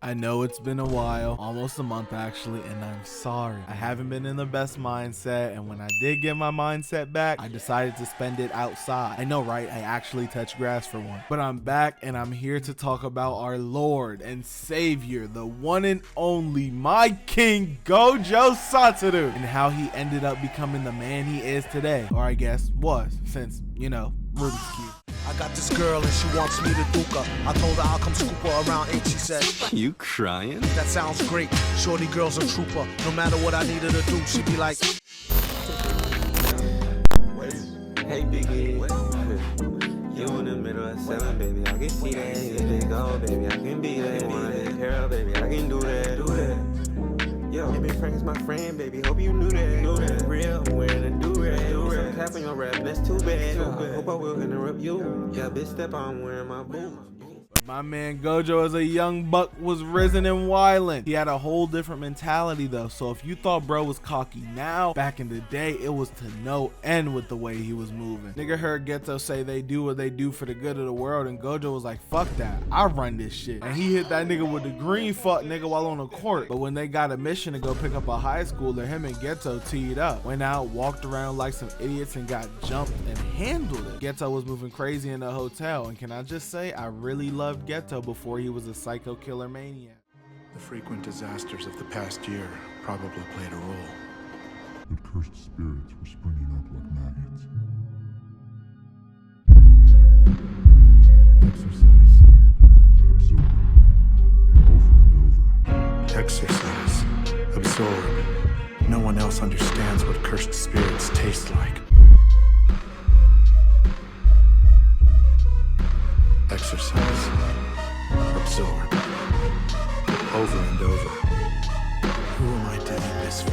I know it's been a while, almost a month actually, and I'm sorry. I haven't been in the best mindset, and when I did get my mindset back, I decided to spend it outside. I know, right? I actually touched grass for one. But I'm back, and I'm here to talk about our Lord and Savior, the one and only, my King Gojo Satoru, and how he ended up becoming the man he is today. Or I guess was, since, you know, Ruby's cute. I got this girl and she wants me to duke her. I told her I'll come scoop her around 8. She said, "You crying?" That sounds great. Shorty girl's a trooper. No matter what I need her to do, she be like, Hey Biggie, you in the middle of 7, baby. I can see that. Big go, baby. I can be that. Wanna Carol, baby. I can do that. Yo, Big Frank is my friend, baby. Hope you knew that. Real, I'm wearing a do-rag. Some cap on your rap, that's too bad. Hope I will interrupt you. Yeah, bitch, step on, I'm wearing my boots. My man Gojo as a young buck was risen and wildin'. He had a whole different mentality though, so if you thought bro was cocky now, back in the day it was to no end with the way he was moving. Nigga heard Geto say they do what they do for the good of the world, and Gojo was like, fuck that, I run this shit. And he hit that nigga with the green fuck nigga while on the court. But when they got a mission to go pick up a high schooler, him and Geto teed up, went out, walked around like some idiots, and got jumped and handled it. Geto was moving crazy in the hotel, and can I just say, I really loved Geto before he was a psycho killer maniac. The frequent disasters of the past year probably played a role. But cursed spirits were springing up like maggots. Exercise. Absorb. Over and over. Exercise. Absorb. No one else understands what cursed spirits taste like. Exercise. Absorb. Over and over. Who am I doing this for?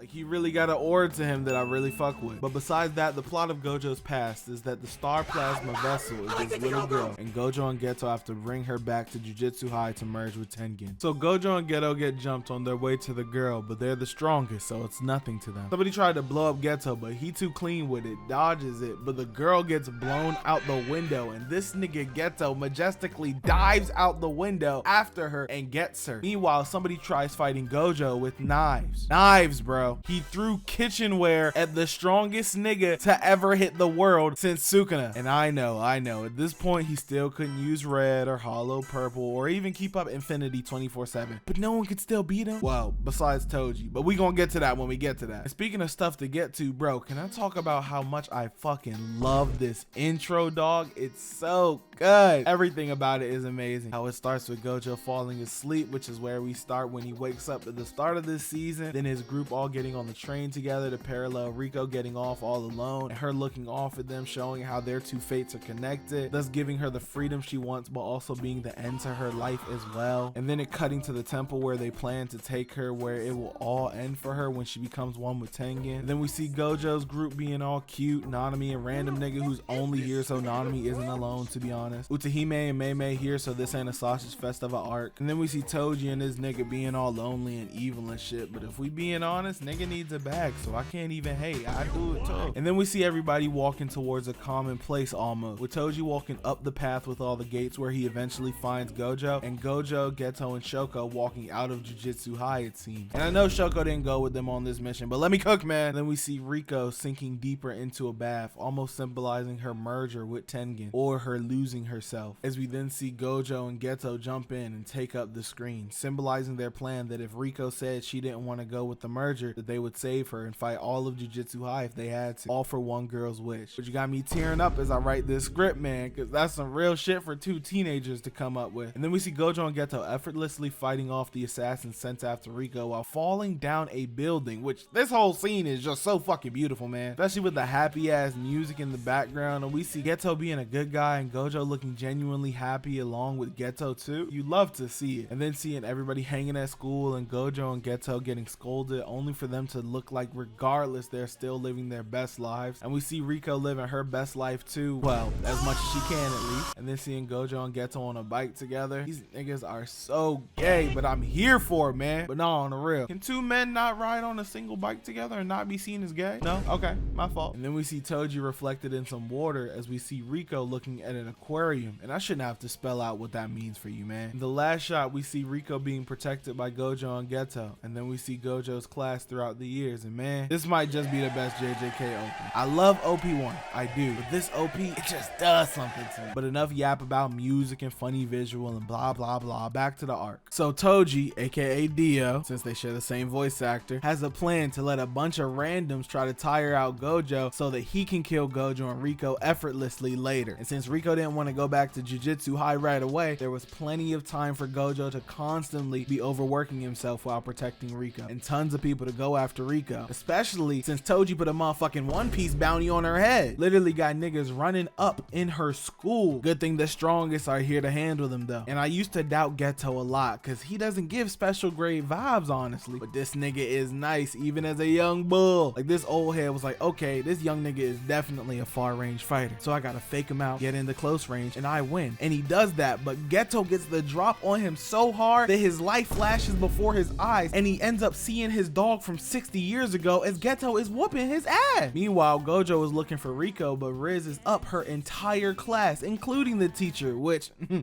He really got an aura to him that I really fuck with. But besides that, the plot of Gojo's past is that the star plasma vessel is this little girl, and Gojo and Geto have to bring her back to Jujutsu High to merge with Tengen. So Gojo and Geto get jumped on their way to the girl, but they're the strongest, so it's nothing to them. Somebody tried to blow up Geto, but he too clean with it, dodges it, but the girl gets blown out the window, and this nigga Geto majestically dives out the window after her and gets her. Meanwhile, somebody tries fighting Gojo with knives. Knives, bro. He threw kitchenware at the strongest nigga to ever hit the world since Sukuna. And I know, at this point he still couldn't use red or hollow purple or even keep up infinity 24/7. But no one could still beat him? Well, besides Toji. But we gonna get to that when we get to that. And speaking of stuff to get to, bro, can I talk about how much I fucking love this intro, dog? It's so good. Everything about it is amazing. How it starts with Gojo falling asleep, which is where we start when he wakes up at the start of this season. Then his group all getting on the train together to parallel Rico getting off all alone, and her looking off at them, showing how their two fates are connected, thus giving her the freedom she wants but also being the end to her life as well. And then it cutting to the temple where they plan to take her, where it will all end for her when she becomes one with Tengen. And then we see Gojo's group being all cute, Nanami and random nigga who's only here so Nanami isn't alone, to be honest. Utahime and Mei here so this ain't a sausage fest of an arc. And then we see Toji and his nigga being all lonely and evil and shit, but if we being honest, nigga needs a bag, so I can't even hate. I do it too. And then we see everybody walking towards a common place almost, with Toji walking up the path with all the gates where he eventually finds Gojo, and Gojo, Geto, and Shoko walking out of Jujutsu High, it seems. And I know Shoko didn't go with them on this mission, but let me cook, man. Then we see Rico sinking deeper into a bath, almost symbolizing her merger with Tengen, or her losing protecting herself, as we then see Gojo and Geto jump in and take up the screen, symbolizing their plan that if Riko said she didn't want to go with the merger, that they would save her and fight all of Jujutsu High if they had to, all for one girl's wish. But you got me tearing up as I write this script, man, because that's some real shit for two teenagers to come up with. And then we see Gojo and Geto effortlessly fighting off the assassins sent after Riko while falling down a building, which this whole scene is just so fucking beautiful, man, especially with the happy ass music in the background. And we see Geto being a good guy and Gojo looking genuinely happy along with Geto too. You love to see it. And then seeing everybody hanging at school and Gojo and Geto getting scolded, only for them to look like regardless they're still living their best lives. And we see Riko living her best life too, well, as much as she can at least. And then seeing Gojo and Geto on a bike together. These niggas are so gay, but I'm here for it, man. But no, on the real, can two men not ride on a single bike together and not be seen as gay? No? Okay, my fault. And then we see Toji reflected in some water as we see Riko looking at an aquarium. And I shouldn't have to spell out what that means for you, man. In the last shot, we see Riko being protected by Gojo and Geto. And then we see Gojo's class throughout the years. And man, this might just be the best JJK open. I love OP1, I do. But this OP, it just does something to me. But enough yap about music and funny visual and blah blah blah. Back to the arc. So Toji, aka Dio, since they share the same voice actor, has a plan to let a bunch of randoms try to tire out Gojo so that he can kill Gojo and Riko effortlessly later. And since Riko didn't want to go back to Jujutsu High right away, there was plenty of time for Gojo to constantly be overworking himself while protecting Riko, and tons of people to go after Riko, especially since Toji put a motherfucking One Piece bounty on her head. Literally got niggas running up in her school. Good thing the strongest are here to handle them though. And I used to doubt Geto a lot because he doesn't give special grade vibes, honestly, but this nigga is nice even as a young bull. Like, this old head was like, okay, this young nigga is definitely a far range fighter, so I gotta fake him out, get into close range, and I win. And he does that, but Geto gets the drop on him so hard that his life flashes before his eyes and he ends up seeing his dog from 60 years ago as Geto is whooping his ass. Meanwhile, Gojo is looking for Riko, but Riz is up her entire class, including the teacher, which this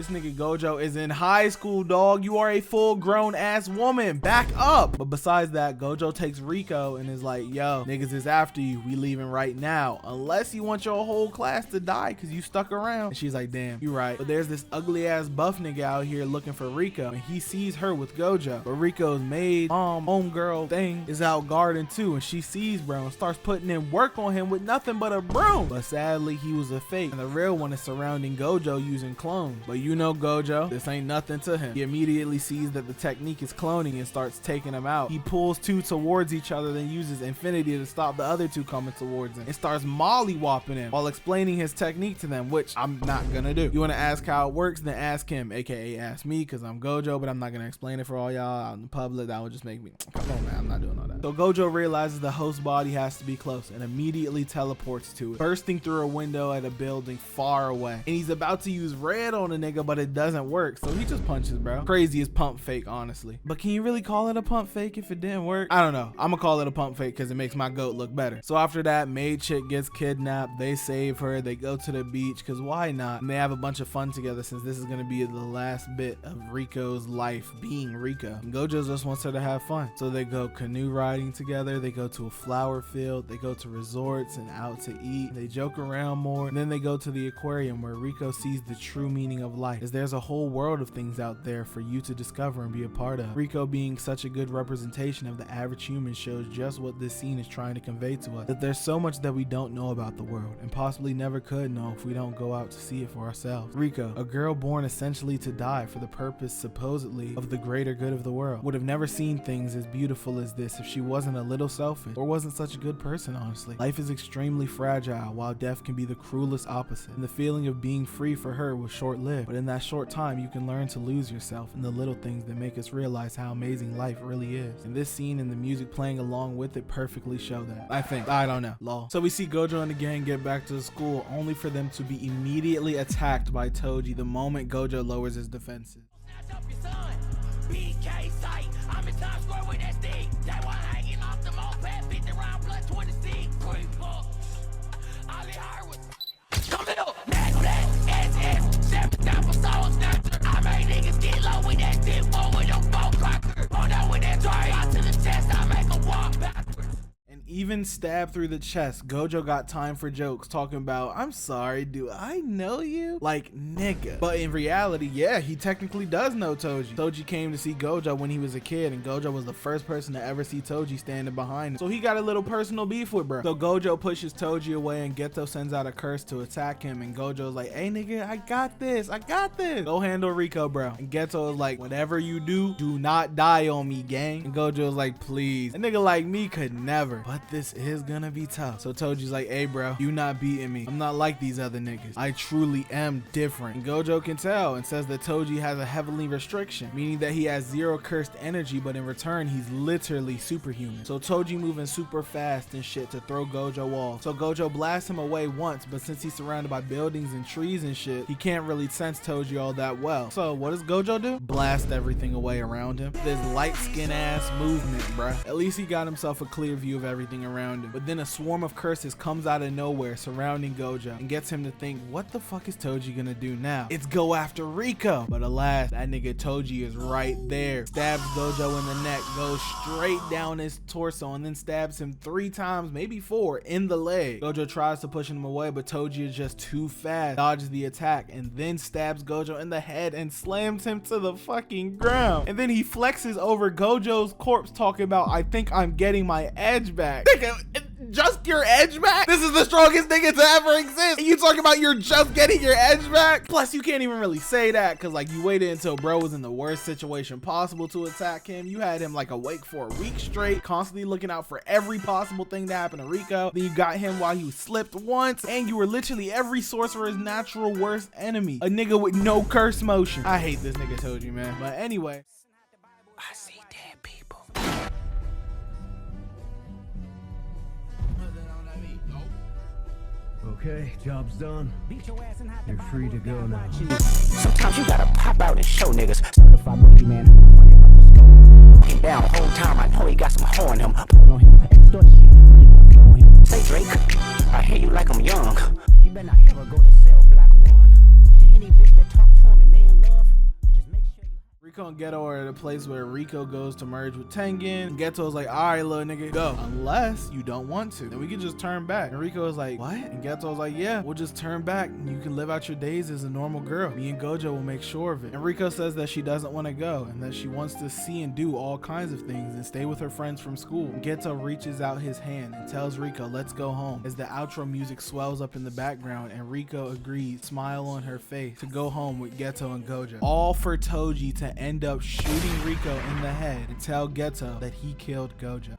nigga Gojo is in high school, dog. You are a full grown ass woman. Back up. But besides that, Gojo takes Riko and is like, yo, niggas is after you. We leaving right now. Unless you want your whole class to die because you stuck around. And she's like, damn, you right. But there's this ugly ass buff nigga out here looking for Riko, and he sees her with Gojo. But Riko's maid, homegirl thing is out guarding too, and she sees bro and starts putting in work on him with nothing but a broom. But sadly, he was a fake, and the real one is surrounding Gojo using clones. But you know Gojo, this ain't nothing to him. He immediately sees that the technique is cloning and starts taking them out. He pulls two towards each other, then uses infinity to stop the other two coming towards him, and starts mollywopping him while explaining his technique to them, which I'm not gonna do. You want to ask how it works, then ask him, aka ask me, because I'm Gojo, but I'm not gonna explain it for all y'all out in the public. That would just make me, come on man, I'm not doing all that. So Gojo realizes the host body has to be close and immediately teleports to it, bursting through a window at a building far away. And he's about to use red on a nigga, but it doesn't work, so he just punches bro. Craziest pump fake, honestly. But can you really call it a pump fake if it didn't work? I don't know. I'm gonna call it a pump fake because it makes my goat look better. So after that, maid chick gets kidnapped. They save her. They go to the beach because why not? And they have a bunch of fun together since this is gonna be the last bit of Riko's life being Riko. And Gojo just wants her to have fun. So they go canoe riding together. They go to a flower field. They go to resorts and out to eat. They joke around more. And then they go to the aquarium where Riko sees the true meaning of life, as there's a whole world of things out there for you to discover and be a part of. Riko being such a good representation of the average human shows just what this scene is trying to convey to us, that there's so much that we don't know about the world and possibly never could know if we don't go out to see it for ourselves. Riko, a girl born essentially to die for the purpose supposedly of the greater good of the world, would have never seen things as beautiful as this if she wasn't a little selfish or wasn't such a good person, honestly. Life is extremely fragile, while death can be the cruelest opposite, and the feeling of being free for her was short-lived, but in that short time you can learn to lose yourself in the little things that make us realize how amazing life really is. And this scene and the music playing along with it perfectly show that, I think. I don't know, lol. So we see Gojo and the gang get back to the school, only for them to be immediately attacked by Toji the moment Gojo lowers his defenses. BK site, I'm in Times Square with that stick. That one hanging off the moped, 50 round plus 26. Creep up. All they heard was, come here, necklace, SS, 7,000 soul snatcher. I made niggas get low with that dick, one with a phone cracker. Oh no, with that tray, out to the chest, I make a walk backwards. And even even stabbed through the chest, Gojo got time for jokes talking about, I'm sorry, do I know you? Like, nigga. But in reality, yeah, he technically does know Toji. Toji came to see Gojo when he was a kid, and Gojo was the first person to ever see Toji standing behind him. So he got a little personal beef with bro. So Gojo pushes Toji away, and Geto sends out a curse to attack him, and Gojo's like, hey nigga, I got this. Go handle Rico, bro. And Geto is like, whatever you do not die on me, gang. And Gojo's like, please. A nigga like me could never. But this is gonna be tough. So Toji's like, hey bro, you not beating me. I'm not like these other niggas. I truly am different. And Gojo can tell and says that Toji has a heavenly restriction, meaning that he has 0 cursed energy, but in return, he's literally superhuman. So Toji moving super fast and shit to throw Gojo off. So Gojo blasts him away once, but since he's surrounded by buildings and trees and shit, he can't really sense Toji all that well. So what does Gojo do? Blast everything away around him. This light skin ass movement, bruh. At least he got himself a clear view of everything around him. But then a swarm of curses comes out of nowhere surrounding Gojo and gets him to think, what the fuck is Toji gonna do now? It's go after Rico. But alas, that nigga Toji is right there. Stabs Gojo in the neck, goes straight down his torso, and then stabs him 3 times, maybe 4, in the leg. Gojo tries to push him away, but Toji is just too fast, dodges the attack, and then stabs Gojo in the head and slams him to the fucking ground. And then he flexes over Gojo's corpse talking about, I think I'm getting my edge back. Nigga, just your edge back? This is the strongest nigga to ever exist, and you talking about you're just getting your edge back? Plus, you can't even really say that, because like you waited until bro was in the worst situation possible to attack him. You had him like awake for a week straight, constantly looking out for every possible thing that happened to Rico. Then you got him while he slipped once, and you were literally every sorcerer's natural worst enemy. A nigga with no curse motion. I hate this nigga Toji, man. But anyway. I see dead people. Okay, job's done. You're free to go now. Sometimes you gotta pop out and show niggas. If I boogie man, fucking down whole time. I know he got some hoe in him. Say Drake, I hear you like I'm young. You better not ever go to Cell Block 1. Any bitch that talk to him and they in love, just make sure you. Rico and Geto are at a place where Rico goes to merge with Tengen, and Geto's like, alright little nigga, go. Unless you don't want to. Then we can just turn back. And Rico's like, what? And Geto's like, yeah, we'll just turn back and you can live out your days as a normal girl. Me and Gojo will make sure of it. And Rico says that she doesn't want to go and that she wants to see and do all kinds of things and stay with her friends from school. And Geto reaches out his hand and tells Rico, let's go home, as the outro music swells up in the background, and Rico agrees, smile on her face, to go home with Geto and Gojo. All for Toji to end up shooting Rico in the head and tell Geto that he killed Gojo.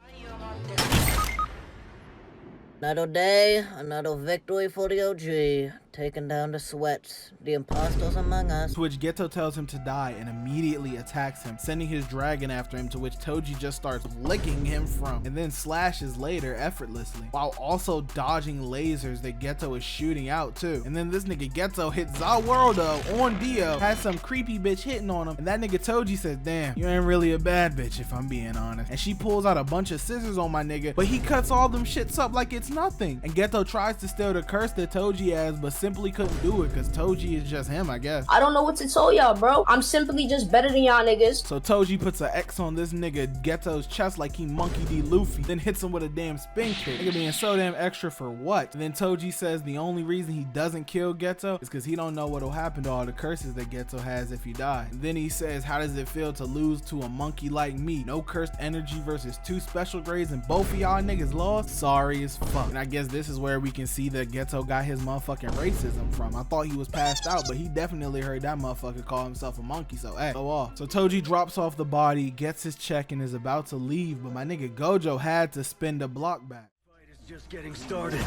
Another day, another victory for the OG. Taking down the sweats, the imposters among us. To which Geto tells him to die and immediately attacks him, sending his dragon after him, to which Toji just starts licking him from, and then slashes later effortlessly, while also dodging lasers that Geto is shooting out too. And then this nigga Geto hits Zaworldo on Dio, has some creepy bitch hitting on him, and that nigga Toji says, damn, you ain't really a bad bitch if I'm being honest. And she pulls out a bunch of scissors on my nigga, but he cuts all them shits up like it's nothing. And Geto tries to steal the curse that Toji has, but simply couldn't do it because Toji is just him, I guess. I don't know what to tell y'all, bro. I'm simply just better than y'all niggas. So Toji puts an X on this nigga Geto's chest like he Monkey D. Luffy, then hits him with a damn spin kick. Nigga being so damn extra for what? And then Toji says the only reason he doesn't kill Geto is because he don't know what'll happen to all the curses that Geto has if he dies. And then he says, how does it feel to lose to a monkey like me? No cursed energy versus 2 special grades and both of y'all niggas lost? Sorry as fuck. And I guess this is where we can see that Geto got his motherfucking racism from. I thought he was passed out, but he definitely heard that motherfucker call himself a monkey, so hey, go off. So Toji drops off the body, gets his check, and is about to leave, but my nigga Gojo had to spin the block back. It's just getting started. Is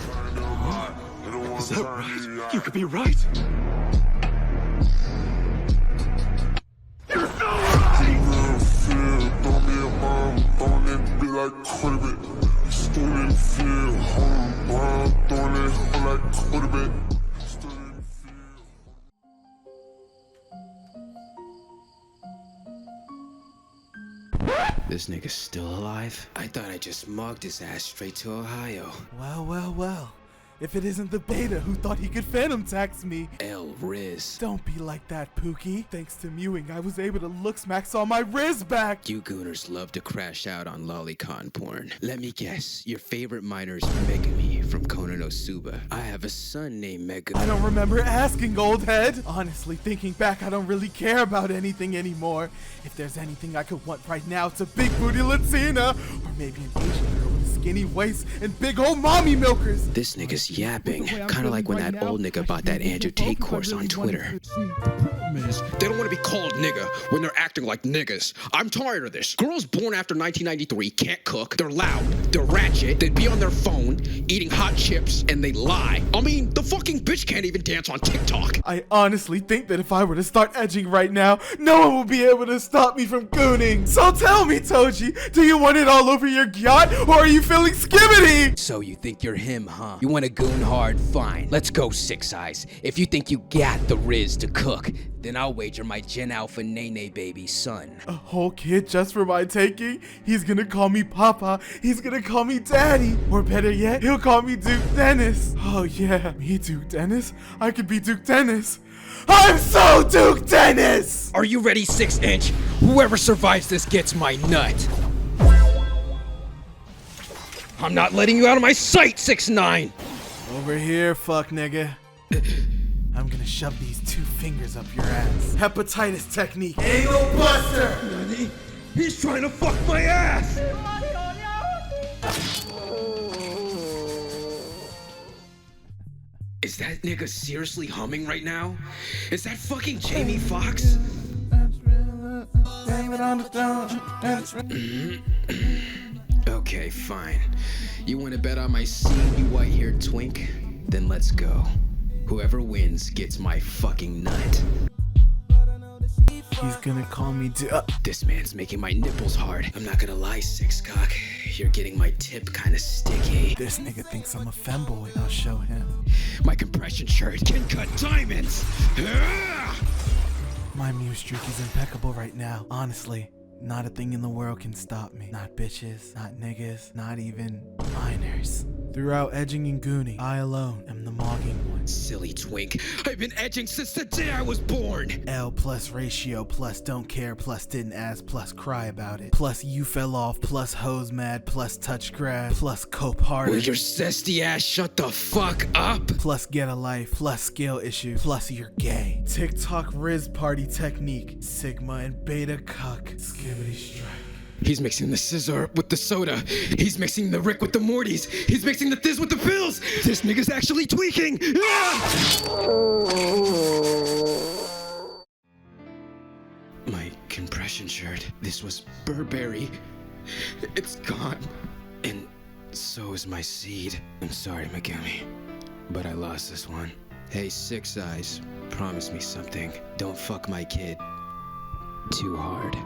that right? You could be right. You're so This nigga's still alive? I thought I just mugged his ass straight to Ohio. Well, well, well. If it isn't the beta who thought he could phantom tax me. Riz. Don't be like that, Pookie. Thanks to mewing, I was able to look smacks on my Riz back. You gooners love to crash out on lolicon porn. Let me guess, your favorite miner is Megami from Konosuba. I have a son named Megami. I don't remember asking, old head. Honestly, thinking back, I don't really care about anything anymore. If there's anything I could want right now, it's a big booty Latina, or maybe an Asian girl with a skinny waist and big old mommy milkers. This nigga's yapping, kind of like when that old nigga bought that Andrew Tate course on Twitter. They don't want to be called nigga when they're acting like niggas. I'm tired of this. Girls born after 1993 can't cook, they're loud, they're ratchet, they'd be on their phone, eating hot chips, and they lie. I mean, the fucking bitch can't even dance on TikTok. I honestly think that if I were to start edging right now, no one will be able to stop me from gooning. So tell me, Toji, do you want it all over your yacht, or are you feeling skibbity? So you think you're him, huh? You want to goon hard? Fine. Let's go, Six Eyes. If you think you got the Riz to cook, then I'll wager my Gen Alpha Nene baby son. A whole kid just for my taking? He's gonna call me Papa, he's gonna call me Daddy, or better yet, he'll call me Duke Dennis. Oh yeah, me Duke Dennis? I could be Duke Dennis. I'm so Duke Dennis! Are you ready, 6-inch? Whoever survives this gets my nut. I'm not letting you out of my sight, 6'9". Over here, fuck nigga. I'm gonna shove these 2 fingers up your ass. Hepatitis technique. Anal buster! Nani? He's trying to fuck my ass! Is that nigga seriously humming right now? Is that fucking Jamie Foxx? Okay, fine. You wanna bet on my seed, you white-haired twink? Then let's go. Whoever wins gets my fucking nut. He's gonna call me This man's making my nipples hard. I'm not gonna lie, Six-Cock. You're getting my tip kinda sticky. This nigga thinks I'm a femboy. I'll show him. My compression shirt can cut diamonds! My muse streak is impeccable right now. Honestly, not a thing in the world can stop me. Not bitches, not niggas, not even minors. Throughout edging and gooning, I alone am the mogging one. Silly twink. I've been edging since the day I was born! L plus ratio plus don't care plus didn't ask plus cry about it. Plus you fell off plus hose mad plus touch grab plus cope harder. Will your zesty ass shut the fuck up? Plus get a life plus skill issue plus you're gay. TikTok Riz party technique. Sigma and beta cuck. Skibbity strike. He's mixing the scissor with the soda. He's mixing the Rick with the Mortys. He's mixing the Thiz with the pills. This nigga's actually tweaking. My compression shirt. This was Burberry. It's gone. And so is my seed. I'm sorry, Megami, but I lost this one. Hey, Six Eyes, promise me something. Don't fuck my kid too hard.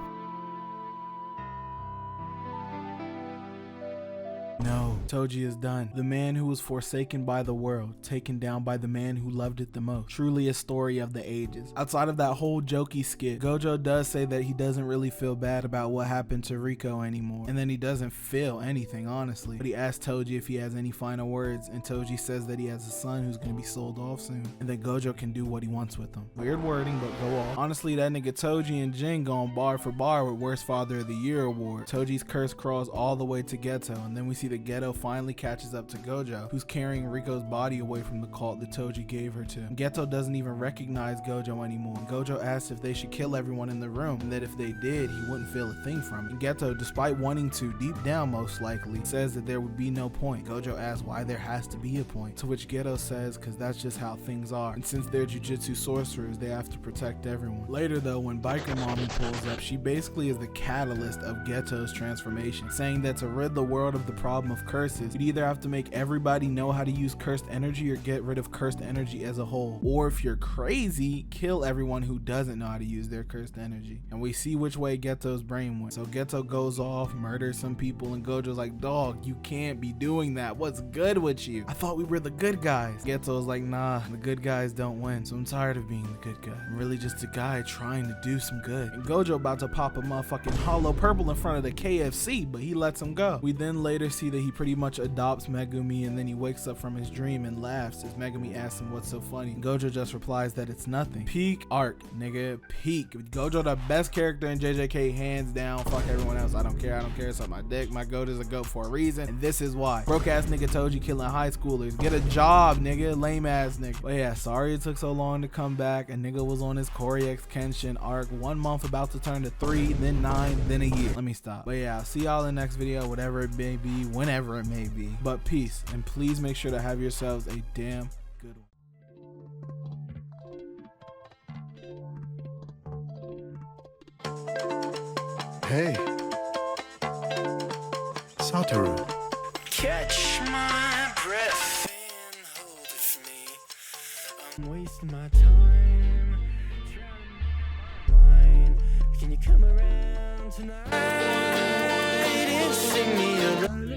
No, Toji is done. The man who was forsaken by the world, taken down by the man who loved it the most. Truly a story of the ages. Outside of that whole jokey skit, Gojo does say that he doesn't really feel bad about what happened to Rico anymore. And then he doesn't feel anything, honestly. But he asks Toji if he has any final words, and Toji says that he has a son who's gonna be sold off soon, and that Gojo can do what he wants with him. Weird wording, but go off. Honestly, that nigga Toji and Jin going bar for bar with Worst Father of the Year award. Toji's curse crawls all the way to Geto, and then we see that Geto finally catches up to Gojo, who's carrying Rico's body away from the cult that Toji gave her to. Geto doesn't even recognize Gojo anymore. Gojo asks if they should kill everyone in the room, and that if they did, he wouldn't feel a thing from it. And Geto, despite wanting to, deep down most likely, says that there would be no point. Gojo asks why there has to be a point, to which Geto says cause that's just how things are, and since they're jujutsu sorcerers, they have to protect everyone. Later though, when Biker Mommy pulls up, she basically is the catalyst of Geto's transformation, saying that to rid the world of the problem of curses, you'd either have to make everybody know how to use cursed energy or get rid of cursed energy as a whole. Or if you're crazy, kill everyone who doesn't know how to use their cursed energy. And we see which way Geto's brain went. So Geto goes off, murders some people, and Gojo's like, dog, you can't be doing that. What's good with you? I thought we were the good guys. Geto's like, nah, the good guys don't win. So I'm tired of being the good guy. I'm really just a guy trying to do some good. And Gojo about to pop a motherfucking hollow purple in front of the KFC, but he lets him go. We then later see see that he pretty much adopts Megumi, and then he wakes up from his dream and laughs as Megumi asks him what's so funny. Gojo just replies that it's nothing. Peak arc, nigga, peak. Gojo the best character in JJK, hands down. Fuck everyone else. I don't care. Suck my dick. My goat is a goat for a reason, and this is why. Broke ass nigga Toji killing high schoolers. Get a job, nigga. Lame ass nigga. But yeah, sorry it took so long to come back. A nigga was on his Corey X Kenshin arc, 1 month about to turn to 3, then 9, then a year. Let me stop. But yeah, I'll see y'all in the next video, whatever it may be, whenever it may be. But peace, and please make sure to have yourselves a damn good one. Hey, Satoru. Catch my breath and hold it for me. I'm wasting my time. Mine. Can you come around tonight and sing me a lullaby?